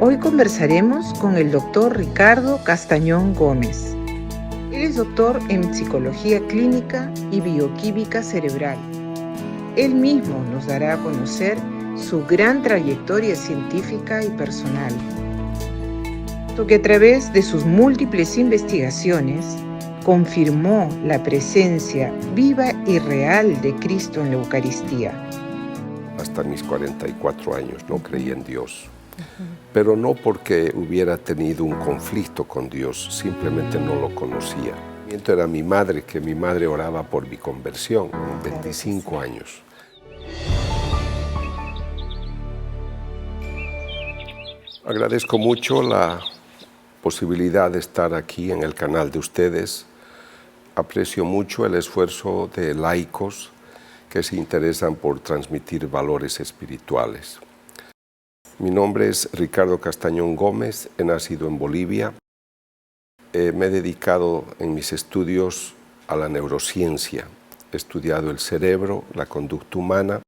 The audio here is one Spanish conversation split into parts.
Hoy conversaremos con el doctor Ricardo Castañón Gómez. Él es doctor en Psicología Clínica y Bioquímica Cerebral. Él mismo nos dará a conocer su gran trayectoria científica y personal, que a través de sus múltiples investigaciones confirmó la presencia viva y real de Cristo en la Eucaristía. Hasta mis 44 años no creí en Dios, pero no porque hubiera tenido un conflicto con Dios, simplemente no lo conocía. Era mi madre, que mi madre oraba por mi conversión, 25 años. Agradezco mucho la posibilidad de estar aquí en el canal de ustedes. Aprecio mucho el esfuerzo de laicos que se interesan por transmitir valores espirituales. Mi nombre es Ricardo Castañón Gómez, he nacido en Bolivia. Me he dedicado en mis estudios a la neurociencia. He estudiado el cerebro, la conducta humana.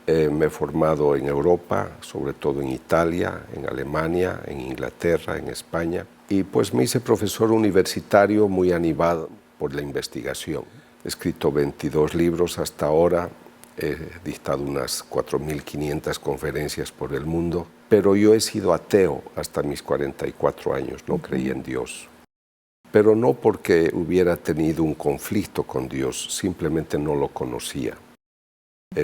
Me he formado en Europa, sobre todo en Italia, en Alemania, en Inglaterra, en España. Y pues me hice profesor universitario muy animado por la investigación. He escrito 22 libros hasta ahora, he dictado unas 4.500 conferencias por el mundo, pero yo he sido ateo hasta mis 44 años, no creí en Dios. Pero no porque hubiera tenido un conflicto con Dios, simplemente no lo conocía.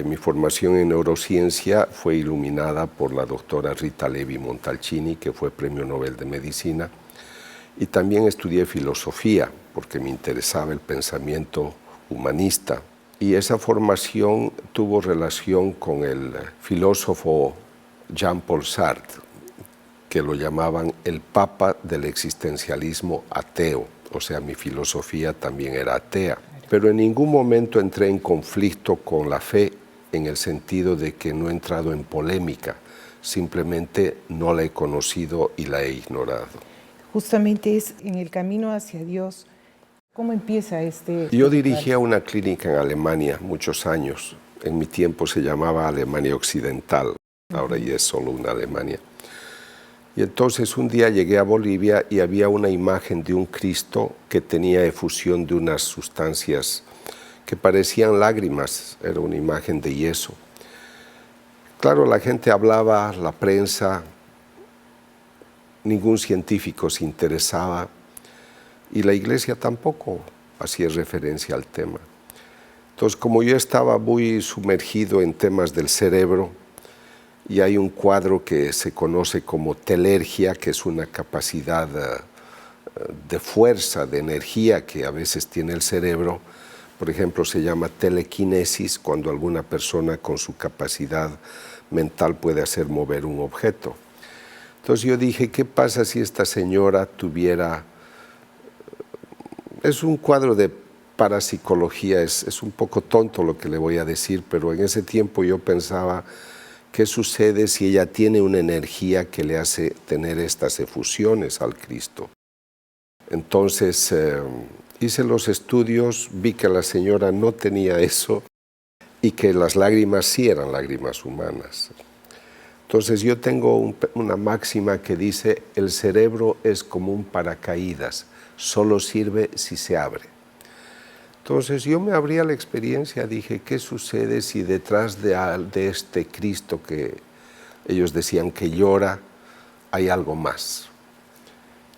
Mi formación en neurociencia fue iluminada por la doctora Rita Levi Montalcini, que fue Premio Nobel de Medicina, y también estudié filosofía, porque me interesaba el pensamiento humanista. Y esa formación tuvo relación con el filósofo Jean-Paul Sartre, que lo llamaban el papa del existencialismo ateo, o sea, mi filosofía también era atea. Pero en ningún momento entré en conflicto con la fe en el sentido de que no he entrado en polémica, simplemente no la he conocido y la he ignorado. Justamente es en el camino hacia Dios. ¿Cómo empieza Yo dirigía una clínica en Alemania muchos años. En mi tiempo se llamaba Alemania Occidental, ahora ya es solo una Alemania. Y entonces un día llegué a Bolivia y había una imagen de un Cristo que tenía efusión de unas sustancias que parecían lágrimas, era una imagen de yeso. Claro, la gente hablaba, la prensa, ningún científico se interesaba y la iglesia tampoco hacía referencia al tema. Entonces, como yo estaba muy sumergido en temas del cerebro, y hay un cuadro que se conoce como telergia, que es una capacidad de fuerza, de energía que a veces tiene el cerebro. Por ejemplo, se llama telequinesis, cuando alguna persona con su capacidad mental puede hacer mover un objeto. Entonces yo dije, ¿qué pasa si esta señora tuviera... Es un cuadro de parapsicología, es un poco tonto lo que le voy a decir, pero en ese tiempo yo pensaba, ¿qué sucede si ella tiene una energía que le hace tener estas efusiones al Cristo? Entonces hice los estudios, vi que la señora no tenía eso y que las lágrimas sí eran lágrimas humanas. Entonces yo tengo una máxima que dice, el cerebro es como un paracaídas, solo sirve si se abre. Entonces yo me abrí a la experiencia, dije, ¿qué sucede si detrás de este Cristo que ellos decían que llora, hay algo más?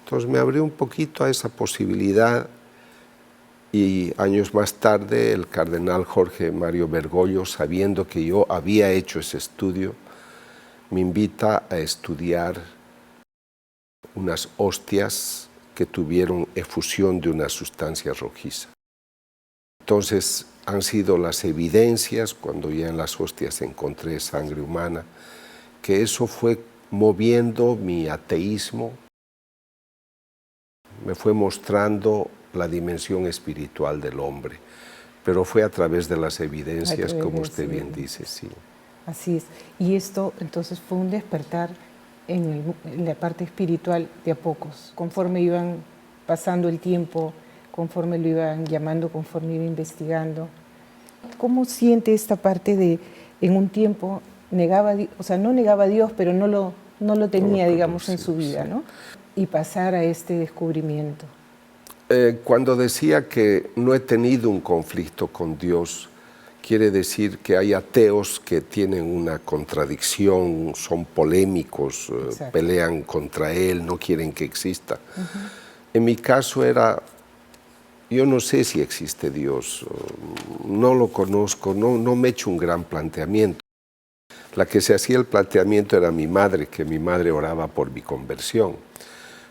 Entonces me abrí un poquito a esa posibilidad y años más tarde el cardenal Jorge Mario Bergoglio, sabiendo que yo había hecho ese estudio, me invita a estudiar unas hostias que tuvieron efusión de una sustancia rojiza. Entonces han sido las evidencias, cuando ya en las hostias encontré sangre humana, que eso fue moviendo mi ateísmo, me fue mostrando la dimensión espiritual del hombre, pero fue a través de las evidencias, como usted bien dice, sí. Así es. Y esto entonces fue un despertar en la parte espiritual de a pocos, conforme iban pasando el tiempo, conforme lo iban llamando, conforme iba investigando. ¿Cómo siente esta parte de, en un tiempo, negaba, o sea, no negaba a Dios, pero no no lo tenía, digamos, en sí, su vida, sí. ¿no? Y pasar a este descubrimiento. Cuando decía que no he tenido un conflicto con Dios, quiere decir que hay ateos que tienen una contradicción, son polémicos, pelean contra Él, no quieren que exista. En mi caso era, yo no sé si existe Dios, no lo conozco, no me he hecho un gran planteamiento. La que se hacía el planteamiento era mi madre, que mi madre oraba por mi conversión.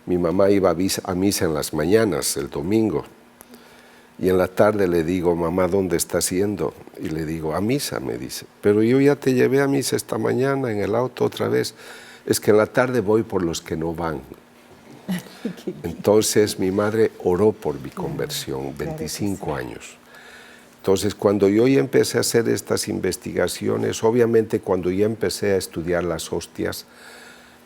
Mi mamá iba a misa en las mañanas, el domingo, y en la tarde le digo, mamá, ¿dónde estás yendo? Y le digo, a misa, me dice. Pero yo ya te llevé a misa esta mañana en el auto otra vez. Es que en la tarde voy por los que no van. Entonces mi madre oró por mi conversión, 25 años. Entonces cuando yo ya empecé a hacer estas investigaciones, obviamente cuando ya empecé a estudiar las hostias,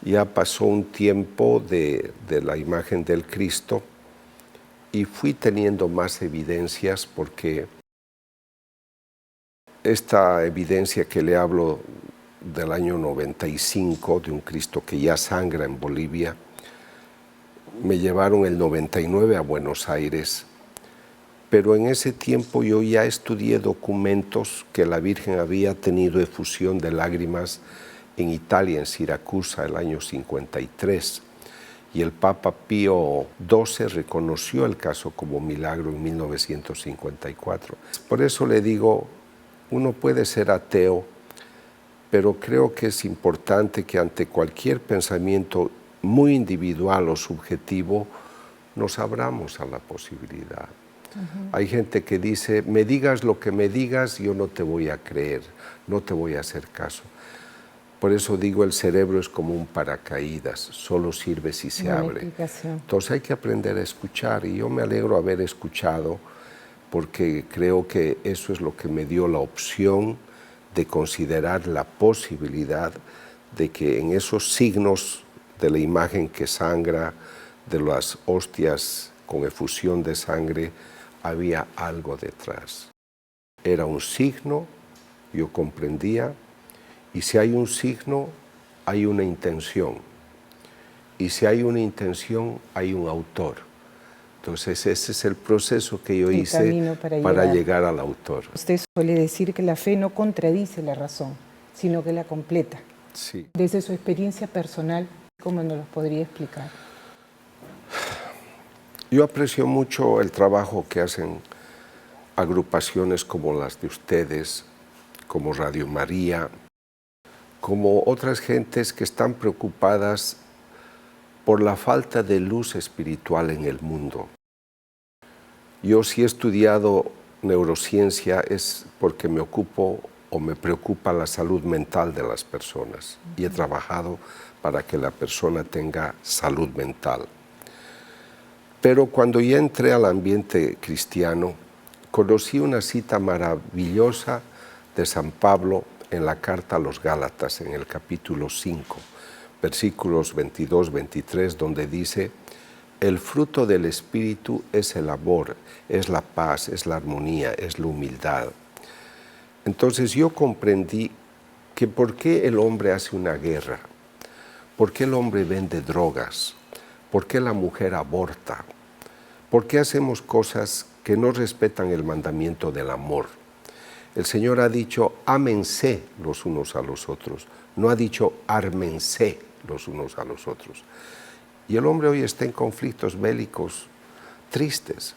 ya pasó un tiempo de la imagen del Cristo y fui teniendo más evidencias porque esta evidencia que le hablo del año 95, de un Cristo que ya sangra en Bolivia, me llevaron el 99 a Buenos Aires, pero en ese tiempo yo ya estudié documentos que la Virgen había tenido efusión de lágrimas en Italia, en Siracusa, el año 53. Y el Papa Pío XII reconoció el caso como milagro en 1954. Por eso le digo, uno puede ser ateo, pero creo que es importante que ante cualquier pensamiento muy individual o subjetivo, nos abramos a la posibilidad. Hay gente que dice, me digas lo que me digas, yo no te voy a creer, no te voy a hacer caso. Por eso digo, el cerebro es como un paracaídas, solo sirve si se abre. Entonces hay que aprender a escuchar y yo me alegro haber escuchado porque creo que eso es lo que me dio la opción de considerar la posibilidad de que en esos signos de la imagen que sangra, de las hostias con efusión de sangre, había algo detrás. Era un signo, yo comprendía. Y si hay un signo, hay una intención. Y si hay una intención, hay un autor. Entonces ese es el proceso que yo hice para llegar al autor. Usted suele decir que la fe no contradice la razón, sino que la completa. Sí. Desde su experiencia personal, ¿cómo nos lo podría explicar? Yo aprecio mucho el trabajo que hacen agrupaciones como las de ustedes, como Radio María, como otras gentes que están preocupadas por la falta de luz espiritual en el mundo. Yo sí he estudiado neurociencia es porque me ocupo o me preocupa la salud mental de las personas y he trabajado para que la persona tenga salud mental. Pero cuando ya entré al ambiente cristiano, conocí una cita maravillosa de San Pablo en la carta a los Gálatas, en el capítulo 5, versículos 22-23, donde dice, el fruto del Espíritu es el amor, es la paz, es la armonía, es la humildad. Entonces yo comprendí que por qué el hombre hace una guerra, por qué el hombre vende drogas, por qué la mujer aborta, por qué hacemos cosas que no respetan el mandamiento del amor. El Señor ha dicho, ámense los unos a los otros. No ha dicho, ármense los unos a los otros. Y el hombre hoy está en conflictos bélicos tristes.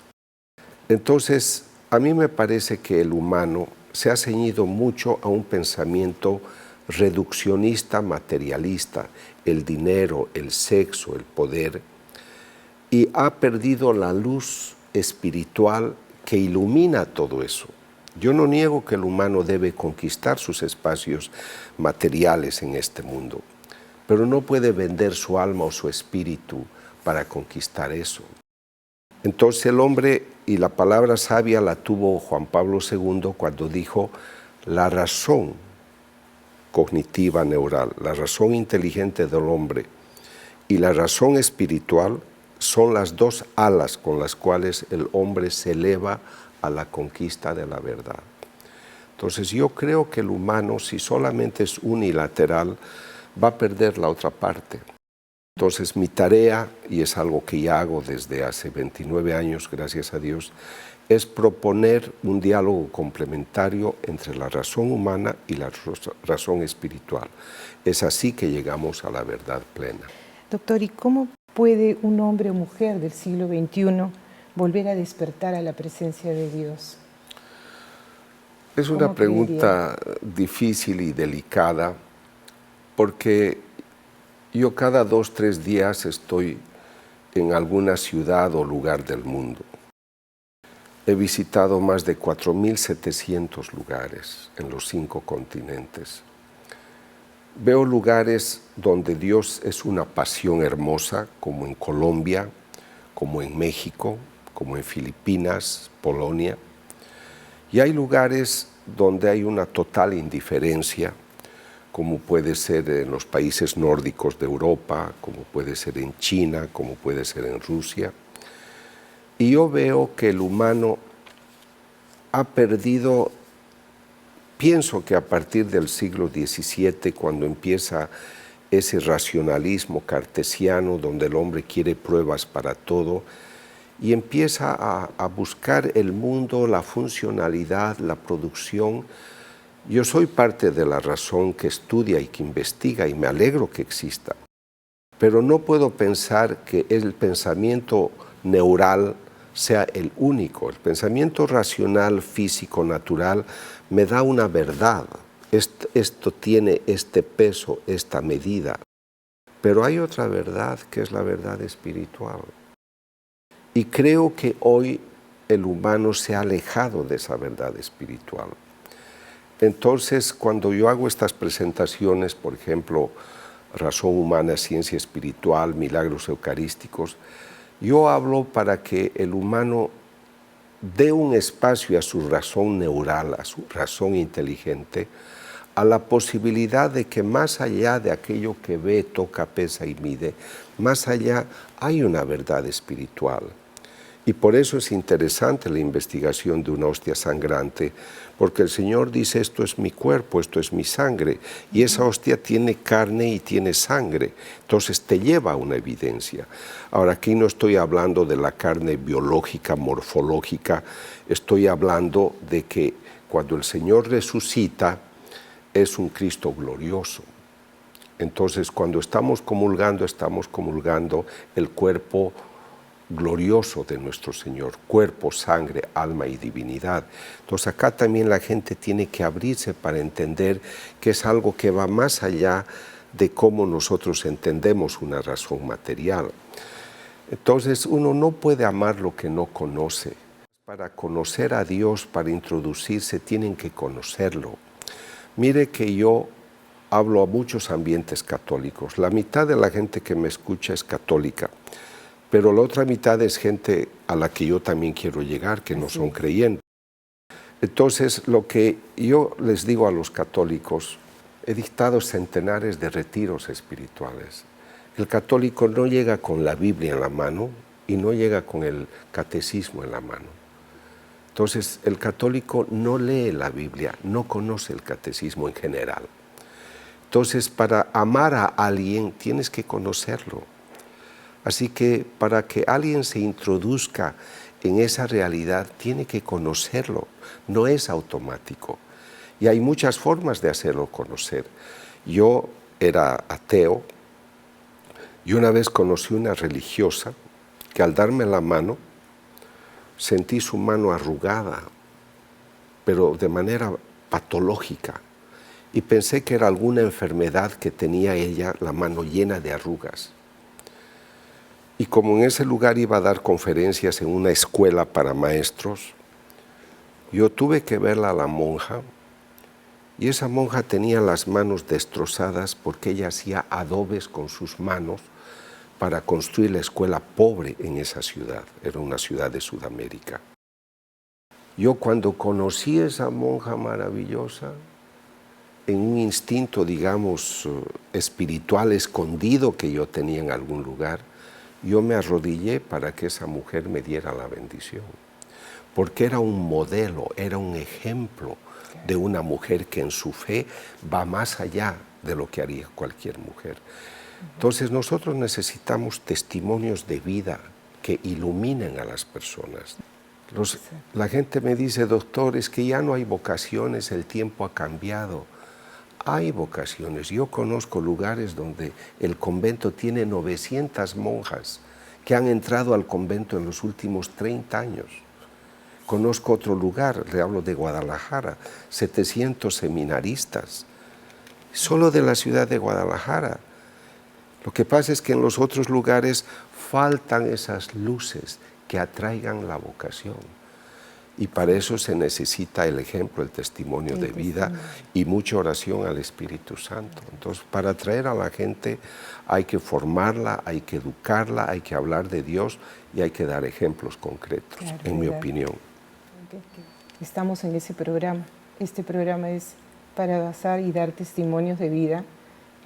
Entonces, a mí me parece que el humano se ha ceñido mucho a un pensamiento reduccionista, materialista, el dinero, el sexo, el poder, y ha perdido la luz espiritual que ilumina todo eso. Yo no niego que el humano debe conquistar sus espacios materiales en este mundo, pero no puede vender su alma o su espíritu para conquistar eso. Entonces el hombre, y la palabra sabia la tuvo Juan Pablo II cuando dijo, la razón cognitiva neural, la razón inteligente del hombre y la razón espiritual son las dos alas con las cuales el hombre se eleva a la conquista de la verdad. Entonces yo creo que el humano, si solamente es unilateral, va a perder la otra parte. Entonces mi tarea, y es algo que ya hago desde hace 29 años, gracias a Dios, es proponer un diálogo complementario entre la razón humana y la razón espiritual. Es así que llegamos a la verdad plena. Doctor, ¿y cómo puede un hombre o mujer del siglo XXI volver a despertar a la presencia de Dios? Es una pregunta difícil y delicada, porque yo cada 2 o 3 días estoy en alguna ciudad o lugar del mundo. He visitado más de 4.700 lugares en los 5 continentes. Veo lugares donde Dios es una pasión hermosa, como en Colombia, como en México, como en Filipinas, Polonia. Y hay lugares donde hay una total indiferencia, como puede ser en los países nórdicos de Europa, como puede ser en China, como puede ser en Rusia. Y yo veo que el humano ha perdido, pienso que a partir del siglo XVII, cuando empieza ese racionalismo cartesiano, donde el hombre quiere pruebas para todo, y empieza a buscar el mundo, la funcionalidad, la producción. Yo soy parte de la razón que estudia y que investiga, y me alegro que exista. Pero no puedo pensar que el pensamiento neural sea el único. El pensamiento racional, físico, natural, me da una verdad. Esto tiene este peso, esta medida. Pero hay otra verdad, que es la verdad espiritual. Y creo que hoy el humano se ha alejado de esa verdad espiritual. Entonces, cuando yo hago estas presentaciones, por ejemplo, razón humana, ciencia espiritual, milagros eucarísticos, yo hablo para que el humano dé un espacio a su razón neural, a su razón inteligente, a la posibilidad de que más allá de aquello que ve, toca, pesa y mide, más allá hay una verdad espiritual. Y por eso es interesante la investigación de una hostia sangrante, porque el Señor dice: esto es mi cuerpo, esto es mi sangre, y esa hostia tiene carne y tiene sangre, entonces te lleva a una evidencia. Ahora, aquí no estoy hablando de la carne biológica, morfológica, estoy hablando de que cuando el Señor resucita, es un Cristo glorioso. Entonces, cuando estamos comulgando el cuerpo glorioso de nuestro Señor, cuerpo, sangre, alma y divinidad. Entonces acá también la gente tiene que abrirse para entender que es algo que va más allá de cómo nosotros entendemos una razón material. Entonces uno no puede amar lo que no conoce. Para conocer a Dios, para introducirse, tienen que conocerlo. Mire que yo hablo a muchos ambientes católicos. La mitad de la gente que me escucha es católica, pero la otra mitad es gente a la que yo también quiero llegar, que no son creyentes. Entonces, lo que yo les digo a los católicos, he dictado centenares de retiros espirituales. El católico no llega con la Biblia en la mano y no llega con el catecismo en la mano. Entonces, el católico no lee la Biblia, no conoce el catecismo en general. Entonces, para amar a alguien tienes que conocerlo. Así que para que alguien se introduzca en esa realidad, tiene que conocerlo, no es automático. Y hay muchas formas de hacerlo conocer. Yo era ateo y una vez conocí una religiosa que al darme la mano, sentí su mano arrugada, pero de manera patológica. Y pensé que era alguna enfermedad que tenía ella, la mano llena de arrugas. Y como en ese lugar iba a dar conferencias en una escuela para maestros, yo tuve que verla a la monja, y esa monja tenía las manos destrozadas porque ella hacía adobes con sus manos para construir la escuela pobre en esa ciudad. Era una ciudad de Sudamérica. Yo cuando conocí a esa monja maravillosa, en un instinto, digamos, espiritual escondido que yo tenía en algún lugar, yo me arrodillé para que esa mujer me diera la bendición, porque era un modelo, era un ejemplo de una mujer que en su fe va más allá de lo que haría cualquier mujer. Entonces nosotros necesitamos testimonios de vida que iluminen a las personas. La gente me dice, doctor, es que ya no hay vocaciones, el tiempo ha cambiado. Hay vocaciones. Yo conozco lugares donde el convento tiene 900 monjas que han entrado al convento en los últimos 30 años. Conozco otro lugar, le hablo de Guadalajara, 700 seminaristas, solo de la ciudad de Guadalajara. Lo que pasa es que en los otros lugares faltan esas luces que atraigan la vocación. Y para eso se necesita el ejemplo, el testimonio de vida y mucha oración al Espíritu Santo. Entonces, para atraer a la gente hay que formarla, hay que educarla, hay que hablar de Dios y hay que dar ejemplos concretos, en mi opinión. Estamos en ese programa. Este programa es para basar y dar testimonios de vida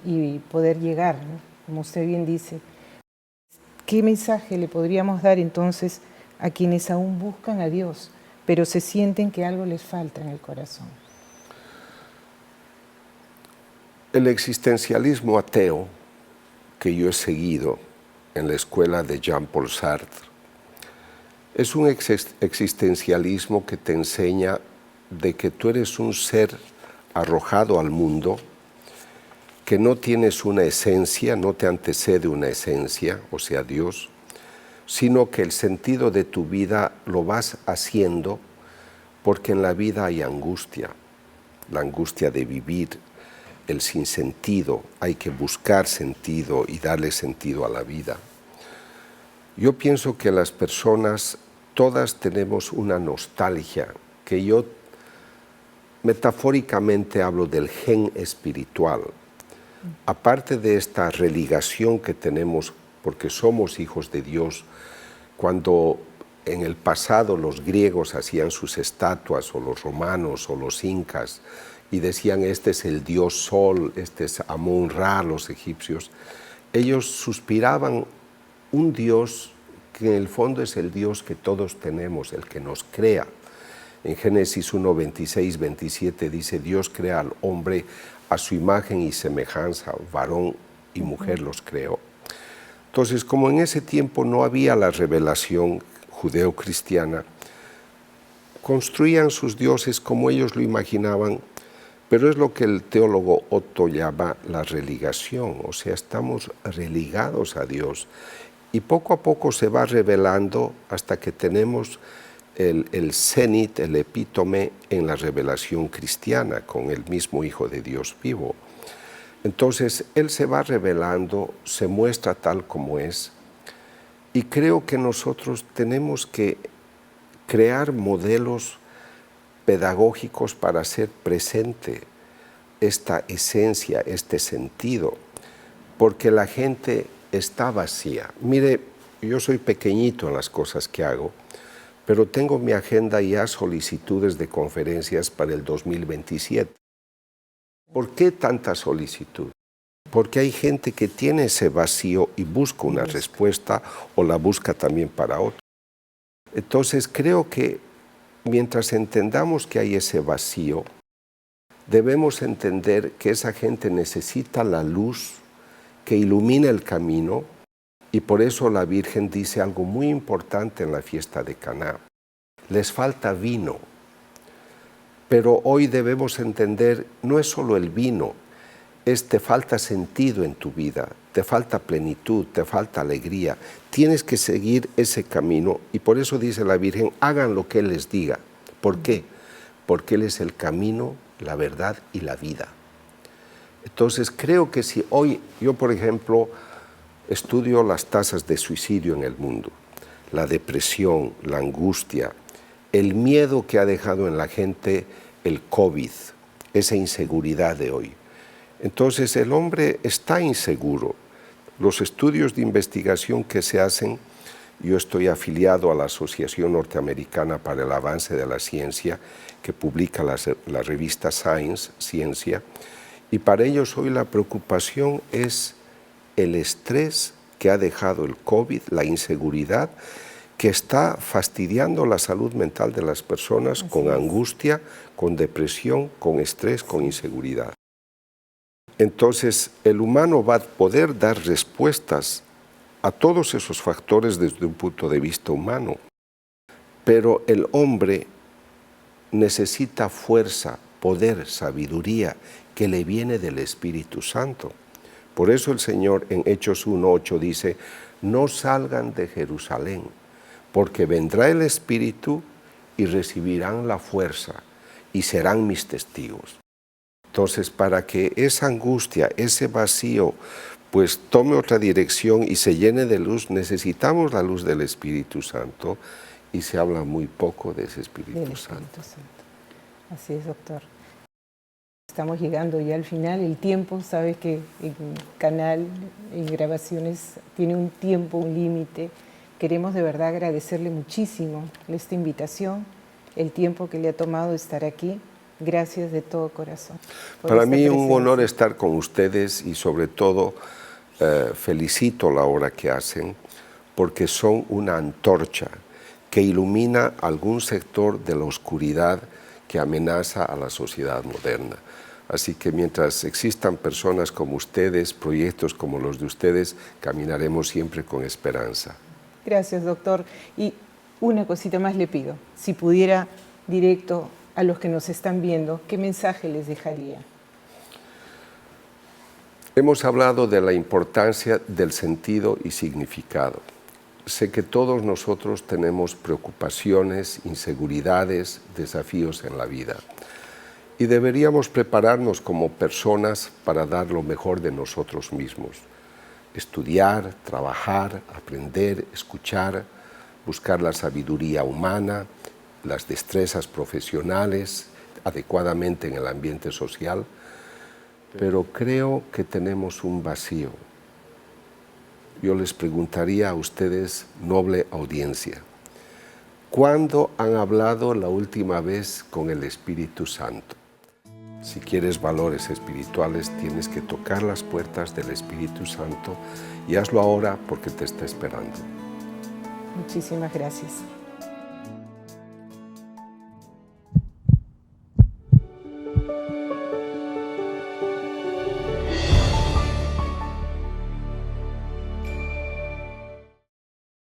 y poder llegar, ¿no? Como usted bien dice. ¿Qué mensaje le podríamos dar entonces a quienes aún buscan a Dios, pero se sienten que algo les falta en el corazón? El existencialismo ateo que yo he seguido en la escuela de Jean-Paul Sartre es un existencialismo que te enseña de que tú eres un ser arrojado al mundo, que no tienes una esencia, no te antecede una esencia, o sea, Dios, sino que el sentido de tu vida lo vas haciendo porque en la vida hay angustia, la angustia de vivir, el sinsentido, hay que buscar sentido y darle sentido a la vida. Yo pienso que las personas, todas tenemos una nostalgia, que yo metafóricamente hablo del gen espiritual. Aparte de esta religación que tenemos porque somos hijos de Dios, cuando en el pasado los griegos hacían sus estatuas, o los romanos, o los incas, y decían, este es el dios Sol, este es Amón-Ra, los egipcios, ellos suspiraban un Dios que en el fondo es el Dios que todos tenemos, el que nos crea. En Génesis 1, 26, 27 dice, Dios crea al hombre a su imagen y semejanza, varón y mujer los creó. Entonces, como en ese tiempo no había la revelación judeo-cristiana, construían sus dioses como ellos lo imaginaban, pero es lo que el teólogo Otto llama la religación, o sea, estamos religados a Dios. Y poco a poco se va revelando hasta que tenemos el cenit, el epítome en la revelación cristiana, con el mismo Hijo de Dios vivo. Entonces, Él se va revelando, se muestra tal como es, y creo que nosotros tenemos que crear modelos pedagógicos para hacer presente esta esencia, este sentido, porque la gente está vacía. Mire, yo soy pequeñito en las cosas que hago, pero tengo mi agenda ya solicitudes de conferencias para el 2027. ¿Por qué tanta solicitud? Porque hay gente que tiene ese vacío y busca una respuesta o la busca también para otro. Entonces creo que mientras entendamos que hay ese vacío, debemos entender que esa gente necesita la luz que ilumina el camino. Y por eso la Virgen dice algo muy importante en la fiesta de Caná. Les falta vino, pero hoy debemos entender, no es solo el vino, te falta sentido en tu vida, te falta plenitud, te falta alegría. Tienes que seguir ese camino y por eso dice la Virgen, hagan lo que Él les diga. ¿Por qué? Porque Él es el camino, la verdad y la vida. Entonces creo que si hoy, yo por ejemplo, estudio las tasas de suicidio en el mundo, la depresión, la angustia, el miedo que ha dejado en la gente el COVID, esa inseguridad de hoy. Entonces el hombre está inseguro. Los estudios de investigación que se hacen, yo estoy afiliado a la Asociación Norteamericana para el Avance de la Ciencia, que publica la revista Science, Ciencia, y para ellos hoy la preocupación es el estrés que ha dejado el COVID, la inseguridad, que está fastidiando la salud mental de las personas con angustia, con depresión, con estrés, con inseguridad. Entonces, el humano va a poder dar respuestas a todos esos factores desde un punto de vista humano. Pero el hombre necesita fuerza, poder, sabiduría que le viene del Espíritu Santo. Por eso el Señor en Hechos 1:8 dice, no salgan de Jerusalén, porque vendrá el Espíritu y recibirán la fuerza y serán mis testigos. Entonces, para que esa angustia, ese vacío, pues tome otra dirección y se llene de luz, necesitamos la luz del Espíritu Santo, y se habla muy poco de ese Espíritu Santo. Así es, doctor. Estamos llegando ya al final. El tiempo, sabes que el canal, en grabaciones, tiene un tiempo, un límite. Queremos de verdad agradecerle muchísimo esta invitación, el tiempo que le ha tomado estar aquí. Gracias de todo corazón. Para mí un honor estar con ustedes y sobre todo felicito la obra que hacen porque son una antorcha que ilumina algún sector de la oscuridad que amenaza a la sociedad moderna. Así que mientras existan personas como ustedes, proyectos como los de ustedes, caminaremos siempre con esperanza. Gracias, doctor. Y una cosita más le pido. Si pudiera directo a los que nos están viendo, ¿qué mensaje les dejaría? Hemos hablado de la importancia del sentido y significado. Sé que todos nosotros tenemos preocupaciones, inseguridades, desafíos en la vida. Y deberíamos prepararnos como personas para dar lo mejor de nosotros mismos. Estudiar, trabajar, aprender, escuchar, buscar la sabiduría humana, las destrezas profesionales, adecuadamente en el ambiente social. Pero creo que tenemos un vacío. Yo les preguntaría a ustedes, noble audiencia, ¿cuándo han hablado la última vez con el Espíritu Santo? Si quieres valores espirituales, tienes que tocar las puertas del Espíritu Santo y hazlo ahora porque te está esperando. Muchísimas gracias.